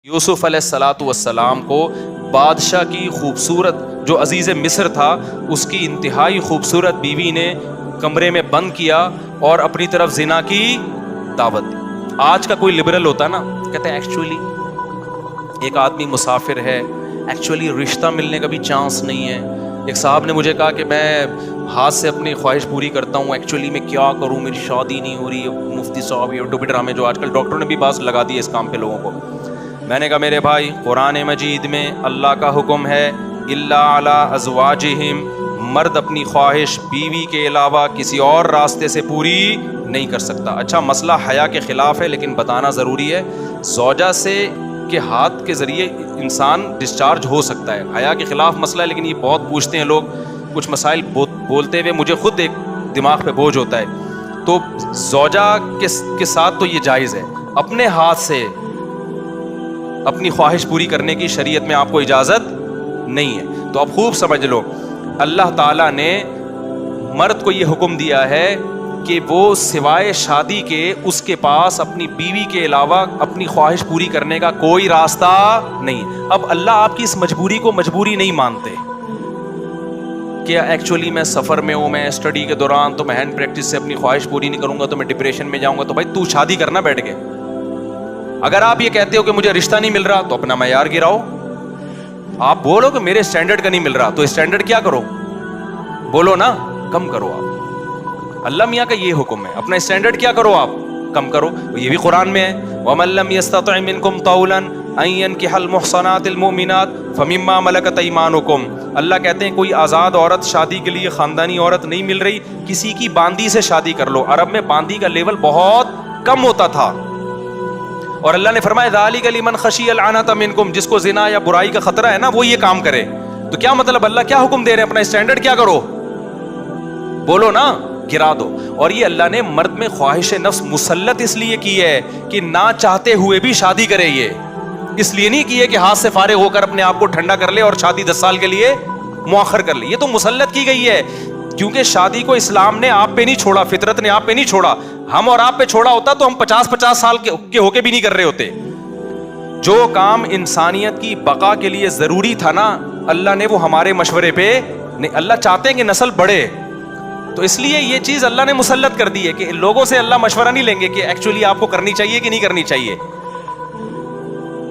یوسف علیہ الصلاۃ والسلام کو بادشاہ کی خوبصورت جو عزیز مصر تھا اس کی انتہائی خوبصورت بیوی نے کمرے میں بند کیا اور اپنی طرف زنا کی دعوت دی. آج کا کوئی لبرل ہوتا ہے نا, کہتے ہیں ایکچولی ایک آدمی مسافر ہے, ایکچولی رشتہ ملنے کا بھی چانس نہیں ہے. ایک صاحب نے مجھے کہا کہ میں ہاتھ سے اپنی خواہش پوری کرتا ہوں, ایکچولی میں کیا کروں, میری شادی نہیں ہو رہی. مفتی صاحب یہ ٹوپی ڈرامے جو آج کل ڈاکٹروں نے بھی باز لگا دی ہے اس کام پہ لوگوں کو. میں نے کہا میرے بھائی, قرآن مجید میں اللہ کا حکم ہے الا علی ازواجہم, مرد اپنی خواہش بیوی کے علاوہ کسی اور راستے سے پوری نہیں کر سکتا. اچھا مسئلہ حیا کے خلاف ہے لیکن بتانا ضروری ہے, زوجہ سے کے ہاتھ کے ذریعے انسان ڈسچارج ہو سکتا ہے. حیا کے خلاف مسئلہ ہے لیکن یہ بہت پوچھتے ہیں لوگ, کچھ مسائل بولتے ہوئے مجھے خود ایک دماغ پہ بوجھ ہوتا ہے. تو زوجہ کے ساتھ تو یہ جائز ہے, اپنے ہاتھ سے اپنی خواہش پوری کرنے کی شریعت میں آپ کو اجازت نہیں ہے. تو اب خوب سمجھ لو, اللہ تعالیٰ نے مرد کو یہ حکم دیا ہے کہ وہ سوائے شادی کے اس کے پاس اپنی بیوی کے علاوہ اپنی خواہش پوری کرنے کا کوئی راستہ نہیں. اب اللہ آپ کی اس مجبوری کو مجبوری نہیں مانتے کہ ایکچولی میں سفر میں ہوں, میں اسٹڈی کے دوران تو میں ہینڈ پریکٹس سے اپنی خواہش پوری نہیں کروں گا تو میں ڈپریشن میں جاؤں گا. تو بھائی تو شادی کرنا بیٹھ کے. اگر آپ یہ کہتے ہو کہ مجھے رشتہ نہیں مل رہا تو اپنا معیار گراؤ. آپ بولو کہ میرے اسٹینڈرڈ کا نہیں مل رہا تو اسٹینڈرڈ کیا کرو, بولو نا کم کرو. آپ اللہ میاں کا یہ حکم ہے, اپنا اسٹینڈرڈ کیا کرو, آپ کم کرو. یہ بھی قرآن میں ہے, وَمَن لَّمْ يَسْتَطِعْ مِنكُمْ طَوْلًا أَن يَنكِحَ الْمُحْصَنَاتِ الْمُؤْمِنَاتِ فَمِمَّا مَلَكَتْ أَيْمَانُكُمْ. اللہ کہتے ہیں کوئی آزاد عورت شادی کے لیے خاندانی عورت نہیں مل رہی, کسی کی باندی سے شادی کر لو. عرب میں باندی کا لیول بہت کم ہوتا تھا, اور اللہ نے فرمایا ذالک لمن خشی العنۃ منکم, جس کو زنا یا برائی کا خطرہ ہے نا وہ یہ کام کرے. تو کیا مطلب, اللہ کیا حکم دے رہے ہیں, اپنا اسٹینڈرڈ کیا کرو, بولو نا, گرا دو. اور یہ اللہ نے مرد میں خواہش نفس مسلط اس لیے کی ہے کہ نہ چاہتے ہوئے بھی شادی کرے. یہ اس لیے نہیں کی ہے کہ ہاتھ سے فارغ ہو کر اپنے آپ کو ٹھنڈا کر لے اور شادی 10 سال کے لیے مؤخر کر لے. یہ تو مسلط کی گئی ہے کیونکہ شادی کو اسلام نے آپ پہ نہیں چھوڑا, فطرت نے آپ پہ نہیں چھوڑا. ہم اور آپ پہ چھوڑا ہوتا تو ہم 50 سال کے ہو کے بھی نہیں کر رہے ہوتے. جو کام انسانیت کی بقا کے لیے ضروری تھا نا, اللہ نے وہ ہمارے مشورے پہ نہیں. اللہ چاہتے ہیں کہ نسل بڑھے, تو اس لیے یہ چیز اللہ نے مسلط کر دی ہے کہ لوگوں سے اللہ مشورہ نہیں لیں گے کہ ایکچولی آپ کو کرنی چاہیے کہ نہیں کرنی چاہیے.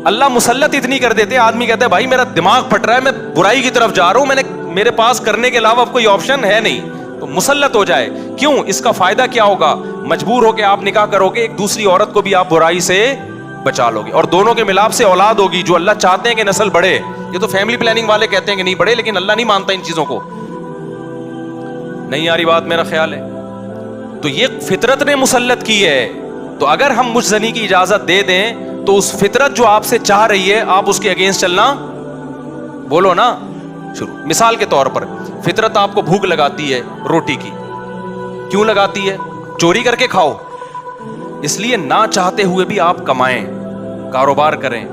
اللہ مسلط اتنی کر دیتے, آدمی کہتا ہے بھائی میرا دماغ پھٹ رہا ہے, میں برائی کی طرف جا رہا ہوں, میرے پاس کرنے کے علاوہ اب کوئی آپشن ہے نہیں, تو مسلط ہو جائے. کیوں, اس کا فائدہ کیا ہوگا, مجبور ہو کے آپ نکاح کرو گے, ایک دوسری عورت کو بھی آپ برائی سے بچا لو گے, اور دونوں کے ملاپ سے اولاد ہوگی جو اللہ چاہتے ہیں کہ نسل بڑھے. یہ تو فیملی پلاننگ والے کہتے ہیں کہ نہیں بڑھے, لیکن اللہ نہیں مانتا ان چیزوں کو. نہیں آ رہی بات, میرا خیال ہے. تو یہ فطرت نے مسلط کی ہے. تو اگر ہم مجھ زنی کی اجازت دے دیں تو اس فطرت جو آپ سے چاہ رہی ہے آپ اس کے اگینسٹ چلنا, بولو نا شروع. مثال کے طور پر فطرت آپ کو بھوک لگاتی ہے روٹی کی, کیوں لگاتی ہے, چوری کر کے کھاؤ. اس لیے نہ چاہتے ہوئے بھی آپ کمائیں, کاروبار کریں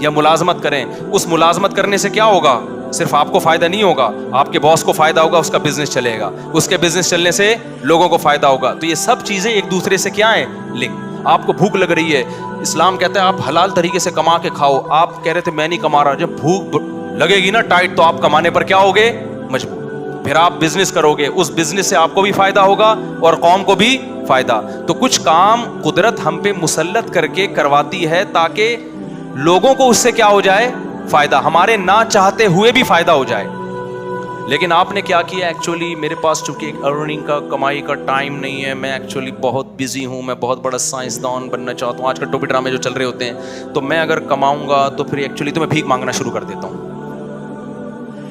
یا ملازمت کریں. اس ملازمت کرنے سے کیا ہوگا, صرف آپ کو فائدہ نہیں ہوگا, آپ کے باس کو فائدہ ہوگا, اس کا بزنس چلے گا, اس کے بزنس چلنے سے لوگوں کو فائدہ ہوگا. تو یہ سب چیزیں ایک دوسرے سے کیا ہیں, لنک. آپ کو بھوک لگ رہی ہے, اسلام کہتا ہے آپ حلال طریقے سے کما کے کھاؤ. آپ کہہ رہے تھے میں نہیں کما رہا, جب بھوک لگے گی نا ٹائٹ تو آپ کمانے پر کیا ہوگے, مجبور. پھر آپ بزنس کرو گے, اس بزنس سے آپ کو بھی فائدہ ہوگا اور قوم کو بھی فائدہ. تو کچھ کام قدرت ہم پہ مسلط کر کے کرواتی ہے تاکہ لوگوں کو اس سے کیا ہو جائے, فائدہ, ہمارے نہ چاہتے ہوئے بھی فائدہ ہو جائے. لیکن آپ نے کیا کیا, ایکچولی میرے پاس چونکہ ایک ارننگ کا کمائی کا ٹائم نہیں ہے, میں ایکچولی بہت بزی ہوں, میں بہت بڑا سائنسدان بننا چاہتا ہوں. آج کل ٹوپی ڈرامے جو چل رہے ہوتے ہیں, تو میں اگر کماؤں گا تو پھر ایکچولی تو میں بھیک مانگنا شروع کر دیتا ہوں,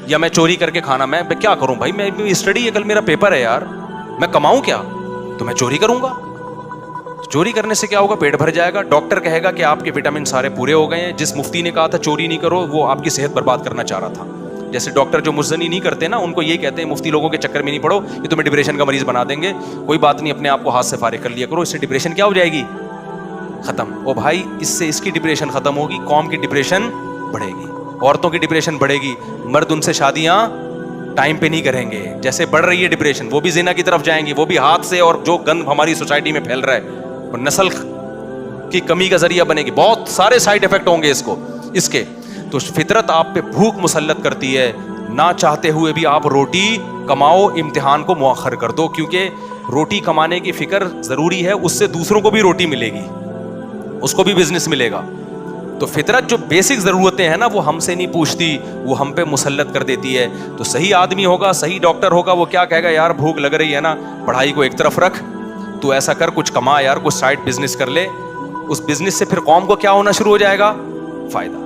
یا میں چوری کر کے کھانا. میں کیا کروں بھائی, میں اسٹڈی ہے, کل میرا پیپر ہے یار, میں کماؤں کیا, تو میں چوری کروں گا. چوری کرنے سے کیا ہوگا, پیٹ بھر جائے گا. ڈاکٹر کہے گا کہ آپ کے وٹامن سارے پورے ہو گئے ہیں. جس مفتی نے کہا تھا چوری نہیں کرو, وہ آپ کی صحت برباد کرنا چاہ رہا تھا. جیسے ڈاکٹر جو مزنی نہیں کرتے نا, ان کو یہی کہتے ہیں مفتی لوگوں کے چکر میں نہیں پڑو, یہ تمہیں ڈپریشن کا مریض بنا دیں گے. کوئی بات نہیں, اپنے آپ کو ہاتھ سے فارغ کر لیا کرو, اس سے ڈپریشن کیا ہو جائے گی, ختم. او بھائی, اس سے اس کی ڈپریشن ختم ہوگی, قوم کی ڈپریشن بڑھے گی, عورتوں کی ڈپریشن بڑھے گی. مرد ان سے شادیاں ٹائم پہ نہیں کریں گے. جیسے بڑھ رہی ہے ڈپریشن, وہ بھی زنا کی طرف جائیں گی, وہ بھی ہاتھ سے, اور جو گند ہماری سوسائٹی میں پھیل رہا ہے, اور نسل کی کمی کا ذریعہ بنے گی, بہت سارے سائڈ افیکٹ ہوں گے اس کے. تو فطرت آپ پہ بھوک مسلط کرتی ہے, نہ چاہتے ہوئے بھی آپ روٹی کماؤ, امتحان کو مؤخر کر دو, کیونکہ روٹی کمانے کی فکر ضروری ہے, اس سے دوسروں کو بھی روٹی ملے گی, اس کو بھی بزنس ملے گا. تو فطرت جو بیسک ضرورتیں ہیں نا وہ ہم سے نہیں پوچھتی, وہ ہم پہ مسلط کر دیتی ہے. تو صحیح آدمی ہوگا, صحیح ڈاکٹر ہوگا, وہ کیا کہے گا, یار بھوک لگ رہی ہے نا, پڑھائی کو ایک طرف رکھ, تو ایسا کر کچھ کما یار, کچھ سائڈ بزنس کر لے. اس بزنس سے پھر قوم کو کیا ہونا شروع ہو جائے گا, فائدہ.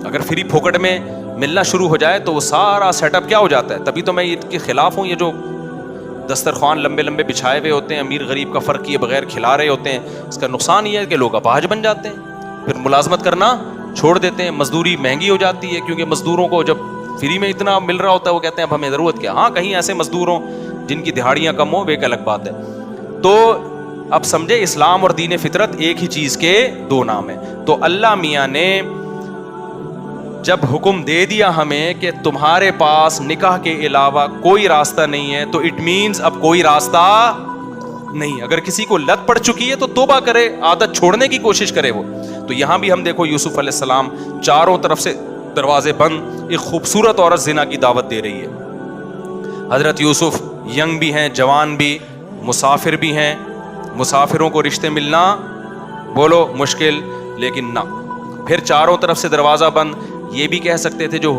اگر فری پھوکٹ میں ملنا شروع ہو جائے تو وہ سارا سیٹ اپ کیا ہو جاتا ہے. تبھی تو میں اس کے خلاف ہوں, یہ جو دسترخوان لمبے لمبے بچھائے ہوئے ہوتے ہیں, امیر غریب کا فرق کیے بغیر کھلا رہے ہوتے ہیں, اس کا نقصان یہ ہے کہ لوگ اپاہج بن جاتے ہیں, پھر ملازمت کرنا چھوڑ دیتے ہیں, مزدوری مہنگی ہو جاتی ہے, کیونکہ مزدوروں کو جب فری میں اتنا مل رہا ہوتا ہے وہ کہتے ہیں اب ہمیں ضرورت کیا. ہاں کہیں ایسے مزدور ہوں جن کی دہاڑیاں کم ہوں, وہ ایک الگ بات ہے. تو اب سمجھے اسلام اور دین فطرت ایک ہی چیز کے دو نام ہیں. تو اللہ میاں نے جب حکم دے دیا ہمیں کہ تمہارے پاس نکاح کے علاوہ کوئی راستہ نہیں ہے, تو اٹ مینز اب کوئی راستہ نہیں. اگر کسی کو لت پڑ چکی ہے تو توبہ کرے, عادت چھوڑنے کی کوشش کرے وہ. تو یہاں بھی ہم دیکھو یوسف علیہ السلام چاروں طرف سے دروازے بند, ایک خوبصورت عورت زنا کی دعوت دے رہی ہے. حضرت یوسف ینگ بھی ہیں, جوان بھی, مسافر بھی ہیں, مسافروں کو رشتے ملنا بولو مشکل, لیکن نہ, پھر چاروں طرف سے دروازہ بند. یہ بھی کہہ سکتے تھے جو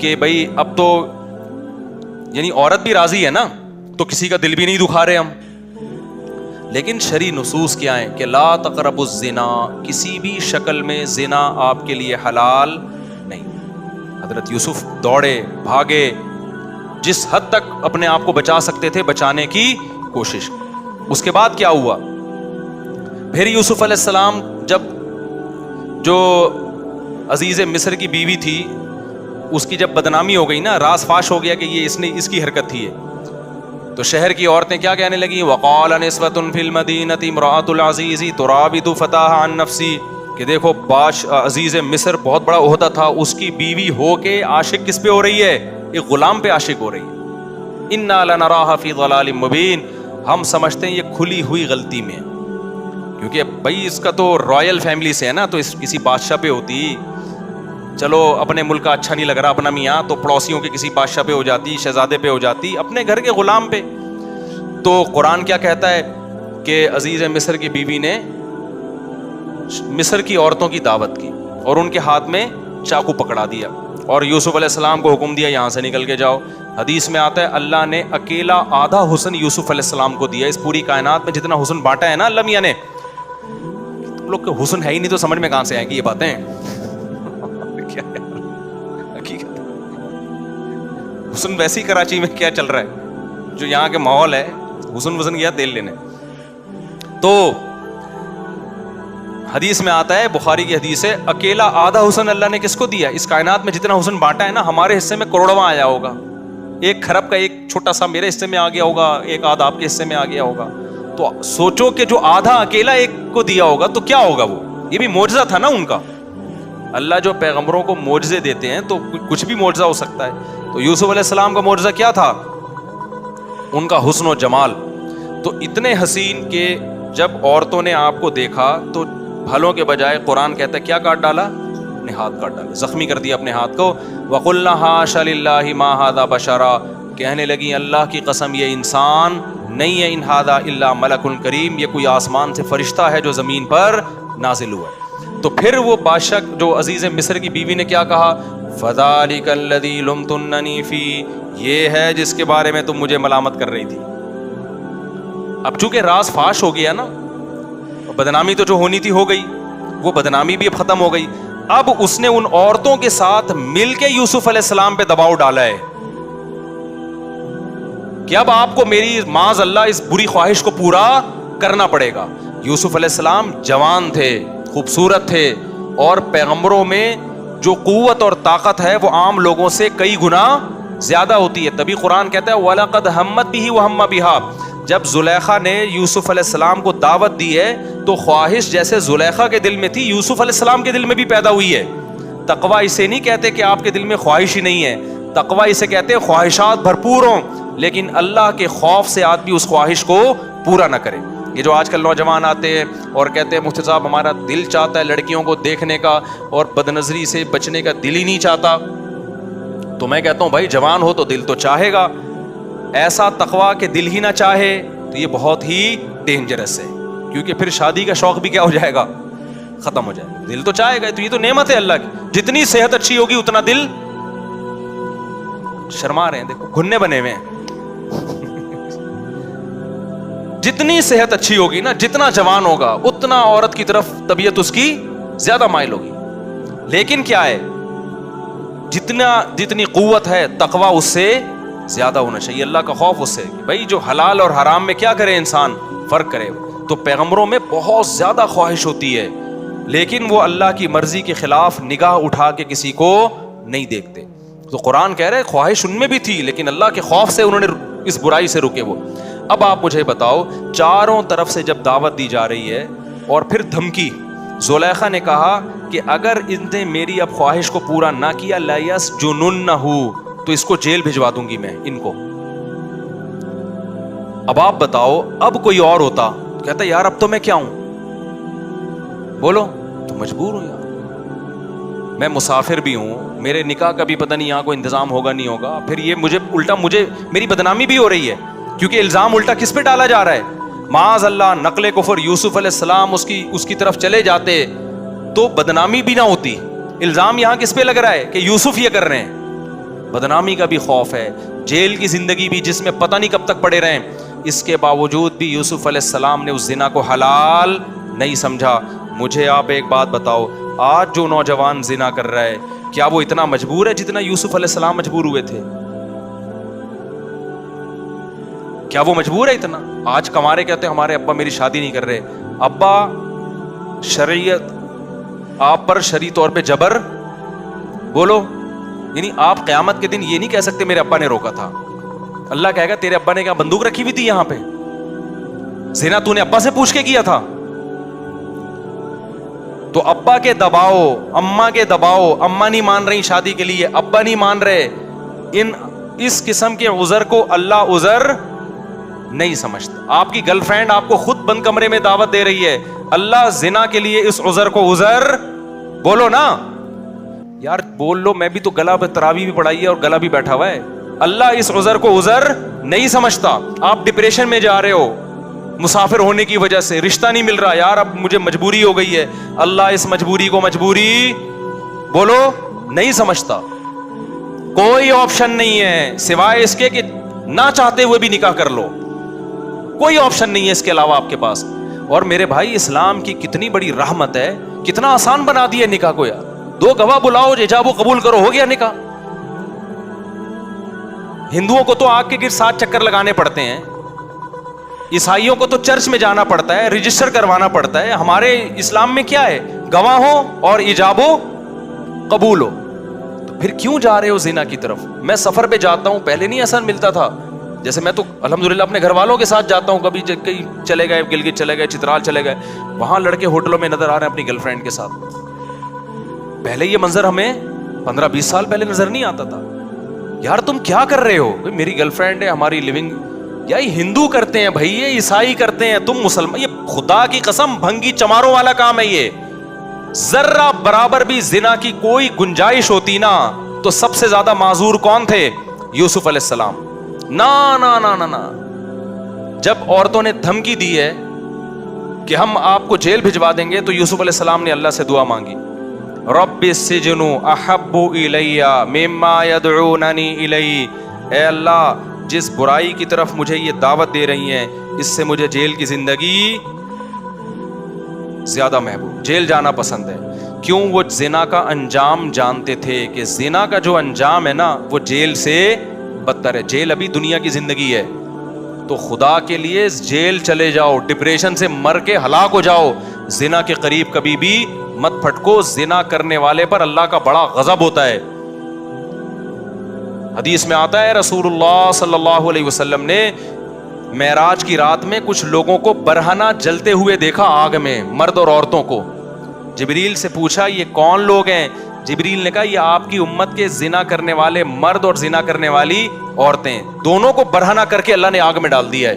کہ بھائی اب تو یعنی عورت بھی راضی ہے نا, تو کسی کا دل بھی نہیں دکھا رہے ہم. لیکن شرعی نصوص کیا ہیں کہ لا تقربوا الزنا, کسی بھی شکل میں زنا آپ کے لیے حلال نہیں. حضرت یوسف دوڑے بھاگے, جس حد تک اپنے آپ کو بچا سکتے تھے بچانے کی کوشش. اس کے بعد کیا ہوا, پھر یوسف علیہ السلام جب جو عزیز مصر کی بیوی تھی اس کی جب بدنامی ہو گئی نا, راز فاش ہو گیا کہ یہ اس کی حرکت تھی, تو شہر کی عورتیں کیا کہنے لگیں, وقال نسوۃ فی المدینۃ امرأۃ العزیز تراود فتاها عن نفسی, کہ دیکھو عزیز مصر بہت بڑا عہدہ تھا, اس کی بیوی ہو کے عاشق کس پہ ہو رہی ہے, ایک غلام پہ عاشق ہو رہی ہے. انا لنراها فی ضلال مبین, ہم سمجھتے ہیں یہ کھلی ہوئی غلطی میں, کیونکہ بھائی اس کا تو رائل فیملی سے ہے نا, تو اس کسی بادشاہ پہ ہوتی, چلو اپنے ملک کا اچھا نہیں لگ رہا اپنا میاں, تو پڑوسیوں کے کسی بادشاہ پہ ہو جاتی, شہزادے پہ ہو جاتی, اپنے گھر کے غلام پہ. تو قرآن کیا کہتا ہے کہ عزیز مصر کی بیوی نے مصر کی عورتوں کی دعوت کی اور ان کے ہاتھ میں چاقو پکڑا دیا, اور یوسف علیہ السلام کو حکم دیا یہاں سے نکل کے جاؤ. حدیث میں آتا ہے اللہ نے اکیلا آدھا حسن یوسف علیہ السلام کو دیا. اس پوری کائنات میں جتنا حسن بانٹا ہے نا اللہ میاں نے, تم لوگ کے حسن ہے ہی نہیں تو سمجھ میں کہاں سے آئیں گی یہ باتیں. حقیقت حسن ویسی کراچی میں کیا چل رہا ہے, جو یہاں کے ماحول ہے, حسن گیا تیل لینے. تو حدیث میں آتا ہے, بخاری کی حدیث ہے, اکیلا آدھا حسن اللہ نے کس کو دیا. اس کائنات میں جتنا حسن بانٹا ہے نا, ہمارے حصے میں کروڑواں آیا ہوگا, ایک کھرب کا ایک چھوٹا سا میرے حصے میں آ گیا ہوگا, ایک آدھا آپ کے حصے میں آ گیا ہوگا. تو سوچو کہ جو آدھا اکیلا ایک کو دیا ہوگا تو کیا ہوگا, وہ یہ بھی معجزہ تھا نا ان کا. اللہ جو پیغمبروں کو معجزے دیتے ہیں تو کچھ بھی معجزہ ہو سکتا ہے. تو یوسف علیہ السلام کا معجزہ کیا تھا, ان کا حسن و جمال. تو اتنے حسین کہ جب عورتوں نے آپ کو دیکھا تو پھلوں کے بجائے قرآن کہتا ہے کیا کاٹ ڈالا, اپنے ہاتھ کاٹ ڈالے, زخمی کر دیا اپنے ہاتھ کو. وَقُلْنَا حَاشَ لِلَّهِ مَا هَذَا بَشَرًا, کہنے لگی اللہ کی قسم یہ انسان نہیں ہے, ان هَذَا إِلَّا مَلَكٌ كَرِيمٌ, یہ کوئی آسمان سے فرشتہ ہے جو زمین پر نازل ہوا ہے. تو پھر وہ بادشاہ جو عزیز مصر کی بیوی نے کیا کہا, فَذَلِكَ الَّذِي لُمْتُنَّنِي فِيهِ, یہ ہے جس کے بارے میں تم مجھے ملامت کر رہی تھی. اب چونکہ راز فاش ہو گیا نا, بدنامی تو جو ہونی تھی ہو گئی, وہ بدنامی بھی اب ختم ہو گئی. اب اس نے ان عورتوں کے ساتھ مل کے یوسف علیہ السلام پہ دباؤ ڈالا ہے کہ اب آپ کو میری معاذ اللہ اس بری خواہش کو پورا کرنا پڑے گا. یوسف علیہ السلام جوان تھے, خوبصورت تھے, اور پیغمبروں میں جو قوت اور طاقت ہے وہ عام لوگوں سے کئی گنا زیادہ ہوتی ہے. تبھی قرآن کہتا ہے وَلَقَدْ هَمَّتْ بِهِ وَهَمَّ بِهَا, جب زلیخا نے یوسف علیہ السلام کو دعوت دی ہے تو خواہش جیسے زلیخا کے دل میں تھی یوسف علیہ السلام کے دل میں بھی پیدا ہوئی ہے. تقویٰ اسے نہیں کہتے کہ آپ کے دل میں خواہش ہی نہیں ہے, تقویٰ اسے کہتے ہیں خواہشات بھرپور ہوں لیکن اللہ کے خوف سے آدمی اس خواہش کو پورا نہ کرے. یہ جو آج کل نوجوان آتے ہیں اور کہتے ہیں مفتی صاحب ہمارا دل چاہتا ہے لڑکیوں کو دیکھنے کا اور بد نظری سے بچنے کا دل ہی نہیں چاہتا، تو میں کہتا ہوں بھائی جوان ہو تو دل تو چاہے گا، ایسا تقویٰ کہ دل ہی نہ چاہے تو یہ بہت ہی ڈینجرس ہے، کیونکہ پھر شادی کا شوق بھی کیا ہو جائے گا، ختم ہو جائے گا۔ دل تو چاہے گا، تو یہ تو نعمت ہے اللہ کی، جتنی صحت اچھی ہوگی اتنا دل، شرما رہے ہیں دیکھو گھننے بنے ہوئے ہیں، جتنی صحت اچھی ہوگی نا، جتنا جوان ہوگا اتنا عورت کی طرف طبیعت اس کی زیادہ مائل ہوگی، لیکن کیا ہے جتنی قوت ہے تقویٰ اس سے زیادہ ہونا چاہیے، اللہ کا خوف اس سے، بھائی جو حلال اور حرام میں کیا کرے انسان، فرق کرے۔ تو پیغمبروں میں بہت زیادہ خواہش ہوتی ہے، لیکن وہ اللہ کی مرضی کے خلاف نگاہ اٹھا کے کسی کو نہیں دیکھتے۔ تو قرآن کہہ رہے خواہش ان میں بھی تھی، لیکن اللہ کے خوف سے انہوں نے اس برائی سے رکے وہ۔ اب آپ مجھے بتاؤ، چاروں طرف سے جب دعوت دی جا رہی ہے اور پھر دھمکی، زلیخا نے کہا کہ اگر ان نے میری اب خواہش کو پورا نہ کیا لَيَسْجُنُنَّهُ، تو اس کو جیل بھجوا دوں گی میں ان کو۔ اب آپ بتاؤ، اب کوئی اور ہوتا کہتا یار اب تو میں کیا ہوں، بولو تو مجبور ہوں یار، میں مسافر بھی ہوں، میرے نکاح کا بھی پتہ نہیں یہاں کوئی انتظام ہوگا نہیں ہوگا، پھر یہ مجھے الٹا میری بدنامی بھی ہو رہی ہے، کیونکہ الزام الٹا کس پہ ڈالا جا رہا ہے، معاذ اللہ نقل کفر، یوسف علیہ السلام اس کی طرف چلے جاتے تو بدنامی بھی نہ ہوتی، الزام یہاں کس پہ لگ رہا ہے کہ یوسف یہ کر رہے ہیں، بدنامی کا بھی خوف ہے، جیل کی زندگی بھی جس میں پتہ نہیں کب تک پڑے رہیں، اس کے باوجود بھی یوسف علیہ السلام نے اس زنا کو حلال نہیں سمجھا۔ مجھے آپ ایک بات بتاؤ، آج جو نوجوان زنا کر رہا ہے کیا وہ اتنا مجبور ہے جتنا یوسف علیہ السلام مجبور ہوئے تھے؟ کیا وہ مجبور ہے اتنا؟ آج کمارے کہتے ہیں ہمارے ابا میری شادی نہیں کر رہے، ابا شریعت آپ پر شرعی طور پہ جبر، بولو، یعنی آپ قیامت کے دن یہ نہیں کہہ سکتے میرے ابا نے روکا تھا، اللہ کہے گا تیرے ابا نے کیا بندوق رکھی ہوئی تھی یہاں پہ، زنا تو نے ابا سے پوچھ کے کیا تھا؟ تو ابا کے دباؤ، اماں کے دباؤ، اماں نہیں مان رہی شادی کے لیے، ابا نہیں مان رہے، اس قسم کے عذر کو اللہ عذر نہیں سمجھتا۔ آپ کی گرل فرینڈ آپ کو خود بند کمرے میں دعوت دے رہی ہے، اللہ زنا کے لیے اس عذر کو عذر، بولو نا یار، بول لو، میں بھی تو گلا پہ تراویح بھی پڑھائی ہے اور گلا بھی بیٹھا ہوا ہے، اللہ اس عذر کو عذر نہیں سمجھتا۔ آپ ڈپریشن میں جا رہے ہو مسافر ہونے کی وجہ سے، رشتہ نہیں مل رہا، یار اب مجھے مجبوری ہو گئی ہے، اللہ اس مجبوری کو مجبوری، بولو، نہیں سمجھتا۔ کوئی آپشن نہیں ہے سوائے اس کے کہ نہ چاہتے ہوئے بھی نکاح کر لو، کوئی آپشن نہیں ہے اس کے علاوہ آپ کے پاس۔ اور میرے بھائی، اسلام کی کتنی بڑی رحمت ہے، کتنا آسان بنا دیا نکاح کو یار، 2 گواہ بلاؤ، ایجاب و قبول کرو، ہو گیا نکاح۔ ہندوؤں کو تو آگ کے گر 7 چکر لگانے پڑتے ہیں، عیسائیوں کو تو چرچ میں جانا پڑتا ہے، رجسٹر کروانا پڑتا ہے، ہمارے اسلام میں کیا ہے، گواہ ہو اور ایجاب و قبول ہو۔ تو پھر کیوں جا رہے ہو زنا کی طرف؟ میں سفر پہ جاتا ہوں، پہلے نہیں اثر ملتا تھا، جیسے میں تو الحمدللہ اپنے گھر والوں کے ساتھ جاتا ہوں، کبھی کہیں چلے گئے، گلگت چلے گئے، چترال چلے گئے، وہاں لڑکے ہوٹلوں میں نظر آ رہے ہیں اپنی گرل فرینڈ کے ساتھ۔ پہلے یہ منظر ہمیں 15-20 سال پہلے نظر نہیں آتا تھا، یار تم کیا کر رہے ہو، میری گرل فرینڈ ہے، ہماری لیونگ، یا یہ ہندو کرتے ہیں بھائی، یہ عیسائی کرتے ہیں، تم مسلمان، یہ خدا کی قسم بھنگی چماروں والا کام ہے یہ۔ ذرہ برابر بھی زنا کی کوئی گنجائش ہوتی نا تو سب سے زیادہ معذور کون تھے؟ یوسف علیہ السلام۔ نا نا نا نا نا، جب عورتوں نے دھمکی دی ہے کہ ہم آپ کو جیل بھجوا دیں گے تو یوسف علیہ السلام نے اللہ سے دعا مانگی، رب السجن احب الی مما یدعوننی الی، اے اللہ جس برائی کی طرف مجھے یہ دعوت دے رہی ہیں اس سے مجھے جیل کی زندگی زیادہ محبوب، جیل جانا پسند ہے۔ کیوں؟ وہ زنا کا انجام جانتے تھے کہ زنا کا جو انجام ہے نا وہ جیل سے بدتر ہے، جیل ابھی دنیا کی زندگی ہے، تو خدا کے لیے جیل چلے جاؤ، ڈپریشن سے مر کے ہلاک ہو جاؤ، زنا کے قریب کبھی بھی مت پھٹکو، زنا کرنے والے پر اللہ کا بڑا غضب ہوتا ہے۔ حدیث میں آتا ہے رسول اللہ صلی اللہ علیہ وسلم نے معراج کی رات میں کچھ لوگوں کو برہنہ جلتے ہوئے دیکھا آگ میں، مرد اور عورتوں کو۔ جبریل سے پوچھا یہ کون لوگ ہیں؟ جبریل نے کہا یہ آپ کی امت کے زنا کرنے والے مرد اور زنا کرنے والی عورتیں، دونوں کو برہنہ کر کے اللہ نے آگ میں ڈال دیا ہے۔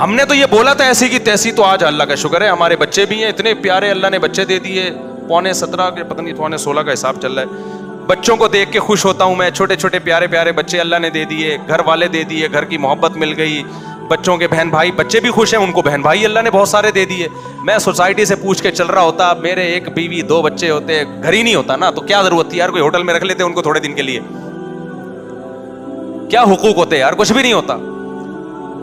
ہم نے تو یہ بولا تھا ایسی کی تیسی, تو آج اللہ کا شکر ہے ہمارے بچے بھی ہیں, اتنے پیارے اللہ نے بچے دے دیے, 17.5 کے پتہ نہیں 16.5 کا حساب چل رہا ہے. بچوں کو دیکھ کے خوش ہوتا ہوں میں, چھوٹے چھوٹے پیارے پیارے بچے اللہ نے دے دیے, گھر والے دے دیے, گھر کی محبت مل گئی, بچوں کے بہن بھائی, بچے بھی خوش ہیں, ان کو بہن بھائی اللہ نے بہت سارے دے دیے. میں سوسائٹی سے پوچھ کے چل رہا ہوتا, میرے ایک بیوی 2 بچے ہوتے, گھر ہی نہیں ہوتا نا, تو کیا ضرورت تھی یار, کوئی ہوٹل میں رکھ لیتے ان کو تھوڑے دن کے لیے, کیا حقوق ہوتے یار, کچھ بھی نہیں ہوتا.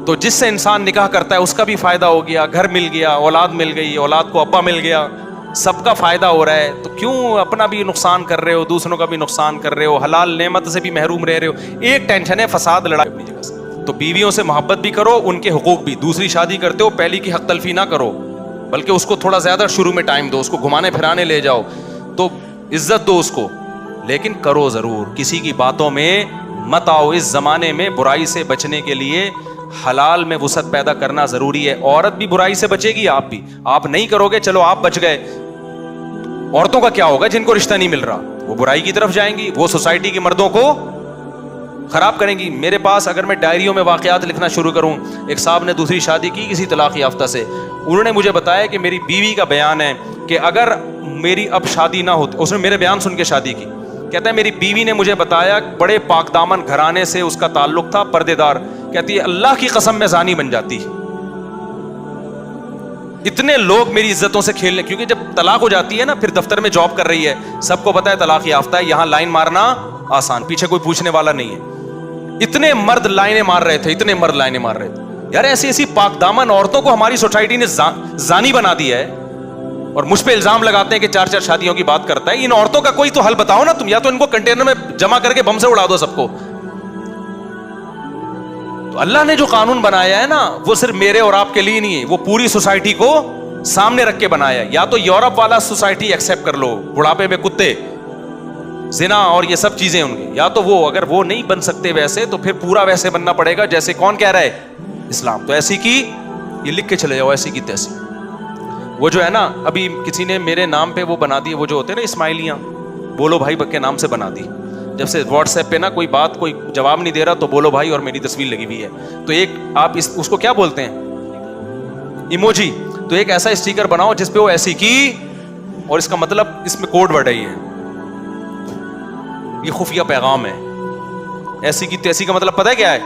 تو جس سے انسان نکاح کرتا ہے اس کا بھی فائدہ ہو گیا, گھر مل گیا, اولاد مل گئی, اولاد کو ابا مل گیا, سب کا فائدہ ہو رہا ہے. تو کیوں اپنا بھی نقصان کر رہے ہو, دوسروں کا بھی نقصان کر رہے ہو, حلال نعمت سے بھی محروم رہ رہے ہو. ایک ٹینشن ہے فساد, لڑائی اپنی جگہ سے. تو بیویوں سے محبت بھی کرو, ان کے حقوق بھی. دوسری شادی کرتے ہو پہلی کی حق تلفی نہ کرو, بلکہ اس کو تھوڑا زیادہ شروع میں ٹائم دو, اس کو گھمانے پھرانے لے جاؤ, تو عزت دو اس کو, لیکن کرو ضرور, کسی کی باتوں میں مت آؤ. اس زمانے میں برائی سے بچنے کے لیے حلال میں وسعت پیدا کرنا ضروری ہے. عورت بھی برائی سے بچے گی, آپ بھی. آپ نہیں کرو گے, چلو آپ بچ گئے, عورتوں کا کیا ہوگا جن کو رشتہ نہیں مل رہا, وہ برائی کی طرف جائیں گی, وہ سوسائٹی کے مردوں کو خراب کریں گی. میرے پاس اگر میں ڈائریوں میں واقعات لکھنا شروع کروں, ایک صاحب نے دوسری شادی کی کسی طلاق یافتہ سے, انہوں نے مجھے بتایا کہ میری بیوی کا بیان ہے کہ اگر میری اب شادی نہ ہوتی, اس نے میرے بیان سن کے شادی کی, کہتا ہے میری بیوی نے مجھے بتایا بڑے پاک دامن گھرانے سے اس کا تعلق تھا, پردے دار, کہتی ہے اللہ کی قسم میں زانی بن جاتی. اتنے لوگ میری عزتوں سے کھیلنے, کیونکہ جب طلاق ہو جاتی ہے نا, پھر دفتر میں جاب کر رہی ہے, سب کو پتا ہے طلاق یافتہ ہے, یہاں لائن مارنا آسان, پیچھے کوئی پوچھنے والا نہیں ہے. اتنے مرد لائنیں مار رہے تھے, اتنے مرد لائنیں مار رہے تھے. یار ایسی ایسی پاک دامن عورتوں کو ہماری سوسائٹی نے زانی بنا دیا ہے, اور مجھ پہ الزام لگاتے ہیں کہ 4 شادیوں کی بات کرتا ہے. ان عورتوں کا کوئی تو حل بتاؤ نا تم, یا تو ان کو کنٹینر میں جمع کر کے بم سے اڑا دو سب کو. تو اللہ نے جو قانون بنایا ہے نا, وہ صرف میرے اور آپ کے لیے نہیں ہے, وہ پوری سوسائٹی کو سامنے رکھ کے بنایا ہے. یا تو یورپ والا سوسائٹی ایکسیپٹ کر لو, بڑھاپے میں کتے, زنا اور یہ سب چیزیں ہوں گی, یا تو وہ, اگر وہ نہیں بن سکتے ویسے, تو پھر پورا ویسے بننا پڑے گا جیسے کون کہہ رہا ہے, اسلام. تو ایسی کی, یہ لکھ کے چلے جاؤ, ایسی کی تیسی. وہ جو ہے نا, ابھی کسی نے میرے نام پہ وہ بنا دی, وہ جو ہوتے ہیں نا اسماعیلیاں, بولو بھائی کے نام سے بنا دی. جب سے واٹس ایپ پہ نا کوئی بات کوئی جواب نہیں دے رہا, تو بولو بھائی اور میری تصویر لگی ہوئی ہے. تو ایک آپ اس کو کیا بولتے ہیں, ایموجی. تو ایک ایسا اسٹیکر بناؤ جس پہ وہ ایسی کی, اور اس کا مطلب اس میں کوڈ ورڈ ہے, یہ خفیہ پیغام ہے. ایسی کی تیسی کا مطلب پتہ ہے کیا ہے,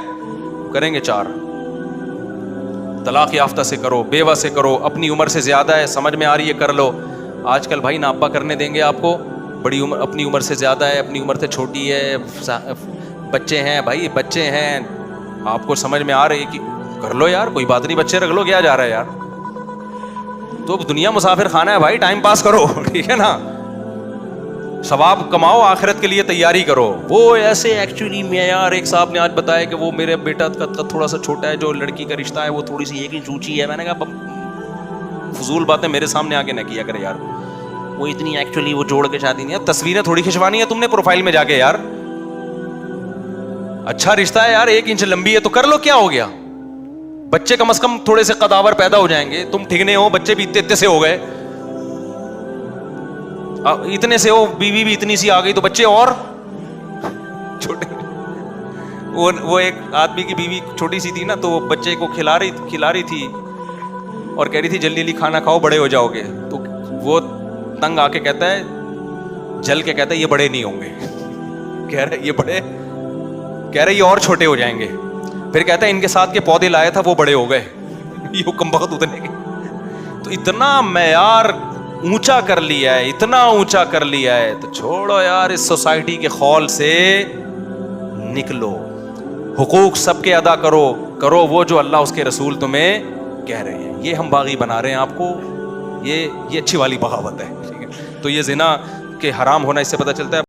کریں گے 4. طلاق یافتہ سے کرو, بیوہ سے کرو, اپنی عمر سے زیادہ ہے, سمجھ میں آ رہی ہے کر لو. آج کل بھائی نہ ابا کرنے دیں گے آپ کو, بڑی عمر, اپنی عمر سے زیادہ ہے, اپنی عمر سے چھوٹی ہے, بچے ہیں بھائی, بچے ہیں, آپ کو سمجھ میں آ رہی کہ کر لو یار, کوئی بات نہیں, بچے رکھ لو, کیا جا رہا ہے یار. تو دنیا مسافر خانہ ہے بھائی, ٹائم پاس کرو, ٹھیک ہے نا, ثواب کماؤ, آخرت کے لیے تیاری کرو. وہ ایسے ایکچولی میں یار, ایک صاحب نے آج بتایا کہ وہ میرے بیٹا کا تھوڑا سا چھوٹا ہے, جو لڑکی کا رشتہ ہے وہ تھوڑی سی 1 انچ اونچی ہے. میں نے کہا فضول باتیں میرے سامنے آ کے نہ کیا کرے یار, وہ اتنی ایکچولی وہ جوڑ کے شادی نہیں ہے. تصویریں تھوڑی کھنچوانی ہے تم نے پروفائل میں جا کے یار, اچھا رشتہ ہے یار, 1 انچ لمبی ہے تو کر لو, کیا ہو گیا. بچے کم از کم تھوڑے سے قداور پیدا ہو جائیں گے. تم ٹھگنے ہو, بچے بھی اتنے سے ہو گئے, اتنے سے ہو, بیوی بھی اتنی سی آ گئی, تو بچے اور چھوٹے. وہ ایک آدمی کی بیوی چھوٹی سی تھی نا, تو وہ بچے کو کھلا رہی تھی, اور کہہ رہی تھی جلدی جلدی کھانا کھاؤ, بڑے ہو جاؤ گے. تو وہ تنگ آ کے کہتا ہے, جل کے کہتا ہے یہ بڑے نہیں ہوں گے. کہہ رہے یہ بڑے, کہہ رہے یہ اور چھوٹے ہو جائیں گے. پھر کہتا ہے ان کے ساتھ کے پودے لائے تھا, وہ بڑے ہو گئے. یہ حکم بخت اتنے کے. تو اتنا معیار اونچا کر لیا ہے, اتنا اونچا کر لیا ہے, تو چھوڑو یار, اس سوسائٹی کے خول سے نکلو. حقوق سب کے ادا کرو وہ جو اللہ اس کے رسول تمہیں کہہ رہے ہیں. یہ ہم باغی بنا رہے ہیں آپ کو, یہ اچھی والی بغاوت ہے. ٹھیک ہے, تو یہ زنا کے حرام ہونا اس سے پتہ چلتا ہے.